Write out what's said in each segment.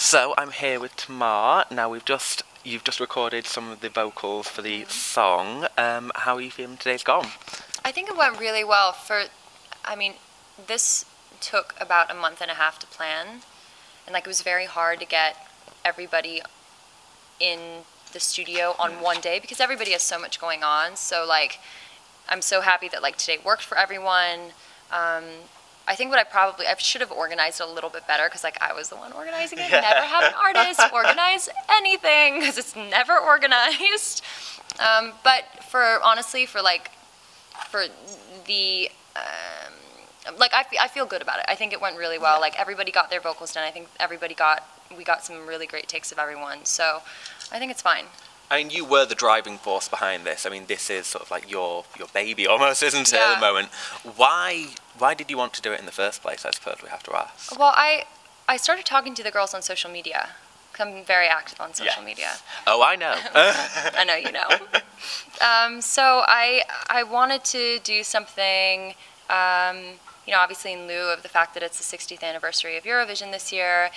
So I'm here with Tamar. Now you've just recorded some of the vocals for the song. How are you feeling today's gone? I think it went really well. This took about a month and a half to plan, and it was very hard to get everybody in the studio on one day because everybody has so much going on. So I'm so happy that today worked for everyone. I think I should have organized it a little bit better because I was the one organizing it. Yeah. Never have an artist organize anything because it's never organized. But I feel good about it. I think it went really well. Everybody got their vocals done. I think we got some really great takes of everyone. So I think it's fine. I mean, you were the driving force behind this. I mean, this is sort of your baby almost, isn't it, at the moment? Why did you want to do it in the first place, I suppose we have to ask? Well, I started talking to the girls on social media. I'm very active on social media. Oh, I know. I know you know. So I wanted to do something, obviously in lieu of the fact that it's the 60th anniversary of Eurovision this year.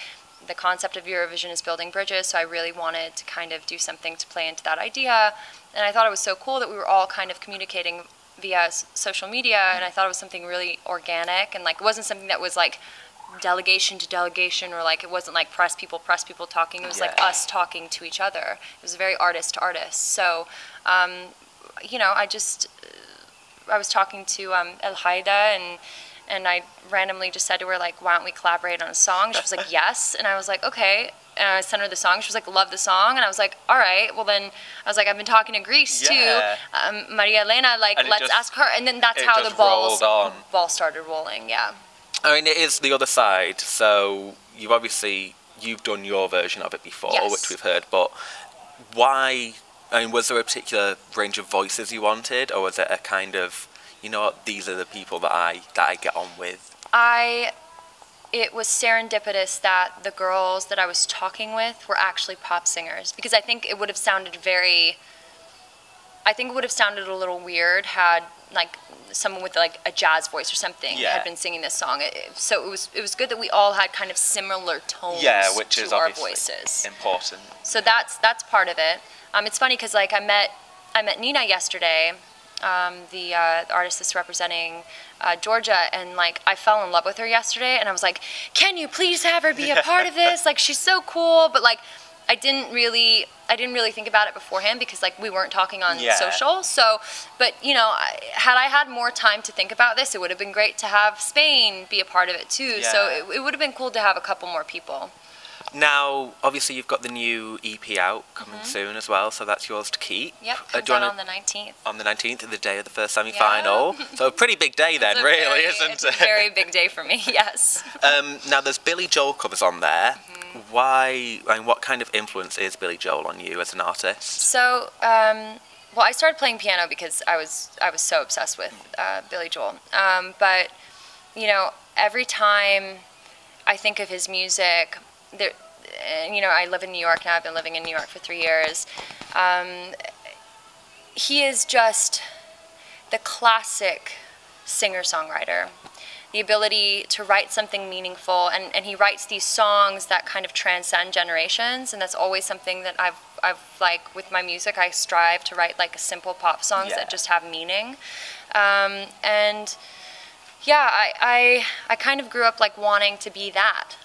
The concept of Eurovision is building bridges, so I really wanted to kind of do something to play into that idea. And I thought it was so cool that we were all kind of communicating via social media, and I thought it was something really organic, and it wasn't something that was delegation to delegation, or it wasn't press people talking. It was us talking to each other. It was very artist to artist. So, I was talking to El Haida, and I randomly just said to her, why don't we collaborate on a song? She was like, yes. And I was like, okay. And I sent her the song. She was like, love the song. And I was like, all right. Well, then I was like, I've been talking to Greece too. Maria Elena, let's ask her. And then that's how the ball started rolling, yeah. I mean, it is the other side. So you've done your version of it before, which we've heard. But why, was there a particular range of voices you wanted? Or was it a kind of, these are the people that I get on with? It was serendipitous that the girls that I was talking with were actually pop singers, because I think it would have sounded a little weird had someone with a jazz voice or something had been singing this song. So it was good that we all had kind of similar tones which is to our voices. Important. So that's part of it. It's funny because I met Nina yesterday, the artist that's representing Georgia, and I fell in love with her yesterday, and I was like, can you please have her be a part of this? She's so cool. But I didn't really think about it beforehand because we weren't talking on social. So, but had I had more time to think about this, it would have been great to have Spain be a part of it too. Yeah. So it would have been cool to have a couple more people. Now, obviously, you've got the new EP out coming soon as well, so that's yours to keep. Yep, comes out on the 19th. On the 19th, the day of the first semi-final. Yeah. So a pretty big day then, really, isn't it? It's a very big day for me, yes. Now, there's Billy Joel covers on there. Why, what kind of influence is Billy Joel on you as an artist? So, well, I started playing piano because I was so obsessed with Billy Joel. But, every time I think of his music, I live in New York now. I've been living in New York for 3 years. He is just the classic singer-songwriter. The ability to write something meaningful, and he writes these songs that kind of transcend generations, and that's always something that I've with my music, I strive to write simple pop songs that just have meaning. And yeah, I kind of grew up wanting to be that.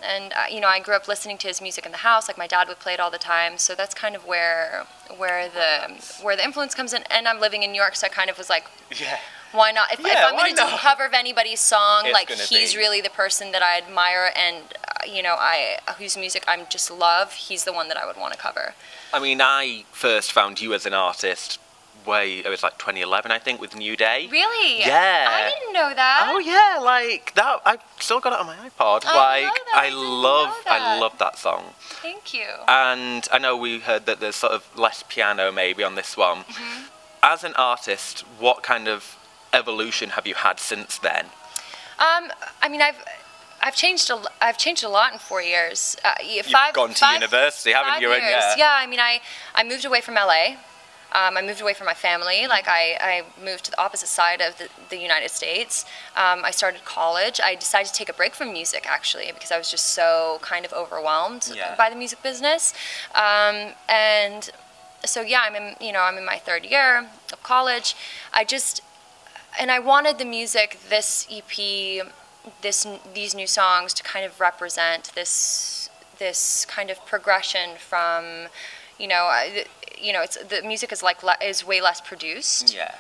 And I grew up listening to his music in the house. My dad would play it all the time. So that's kind of where the influence comes in. And I'm living in New York, so I kind of was why not? If I'm going to do a cover of anybody's song, he's really the person that I admire, and whose music I just love. He's the one that I would want to cover. I mean, I first found you as an artist it was 2011, I think, with New Day. Really? Yeah. I didn't know that. Oh yeah, that. I've still got it on my iPod. I love that song. Thank you. And I know we heard that there's sort of less piano maybe on this one. As an artist, what kind of evolution have you had since then? I mean, I've changed a lot in 4 years. You've gone to university, haven't you? Yeah. I mean, I moved away from LA. I moved away from my family. Like I moved to the opposite side of the United States. I started college. I decided to take a break from music actually because I was just so kind of overwhelmed by the music business. And so yeah, I'm in my third year of college. And I wanted the music, this EP, these new songs to kind of represent this kind of progression from, it's the music is way less produced. Yeah.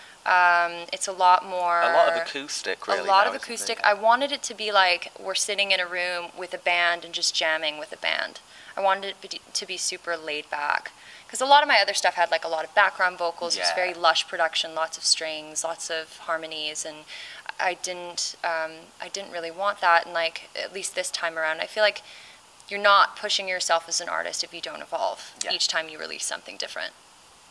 It's a lot more. A lot of acoustic, really. A lot of acoustic. I wanted it to be like we're sitting in a room with a band and just jamming with a band. I wanted it to be super laid back. Because a lot of my other stuff had like a lot of background vocals. It was very lush production, lots of strings, lots of harmonies, and I didn't really want that. And like at least this time around, I feel like you're not pushing yourself as an artist if you don't evolve each time you release something different.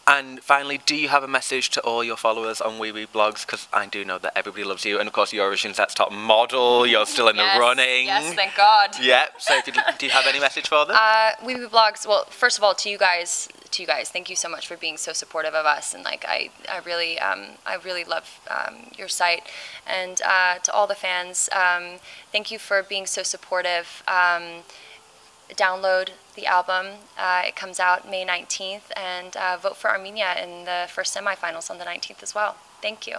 And finally, do you have a message to all your followers on wiwibloggs? Because I do know that everybody loves you, and of course Eurovision's that's top model. You're still in the running. Yes, thank God. Yeah. So, do you have any message for them? wiwibloggs. Well, first of all, to you guys, thank you so much for being so supportive of us, and like I really love your site, and to all the fans, thank you for being so supportive. Download the album. It comes out May 19th, and vote for Armenia in the first semifinals on the 19th as well. Thank you.